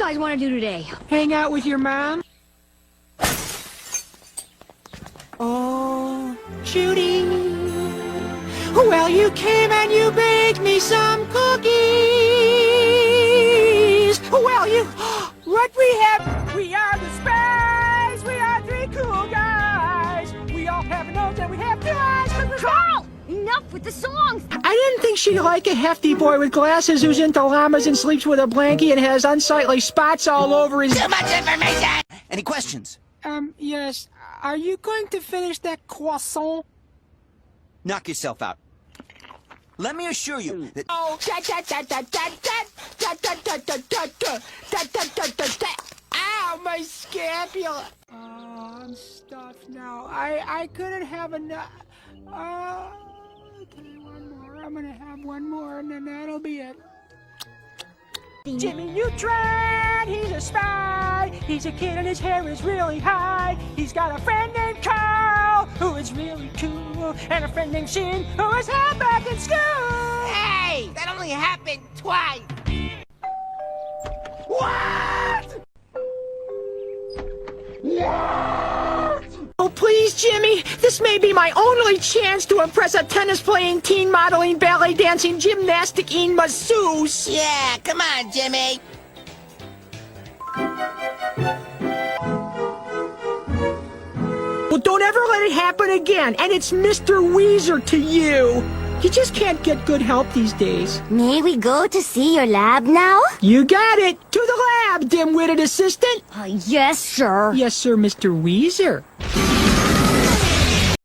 guys want to do today? Hang out with your mom? Oh, Judy. Well, you came and you baked me some cookies. Well, what we have, we are the spies. We are three cool guys. We all have a nose and we have two eyes. Carl! Enough with the songs! I didn't think she'd like a hefty boy with glasses who's into llamas and sleeps with a blankie and has unsightly spots all over his... Too much information! Any questions? Yes. Are you going to finish that croissant? Knock yourself out. Let me assure you that... Oh, ow, my scapula. Oh, I'm stuffed now. I couldn't have enough. Okay, one more. I'm gonna have one more, and then that'll be it. Jimmy Neutron, he's a spy. He's a kid and his hair is really high. He's got a friend named Carl, who is really cool, and a friend named Shin, who is held back in school. Hey, that only happened twice. What? Oh, please, Jimmy. This may be my only chance to impress a tennis-playing, teen modeling, ballet dancing, gymnastic-ing masseuse. Yeah, come on, Jimmy. Well, don't ever let it happen again. And it's Mr. Weezer to you. You just can't get good help these days. May we go to see your lab now? You got it. To the lab, dim-witted assistant. Yes, sir. Yes, sir, Mr. Weezer.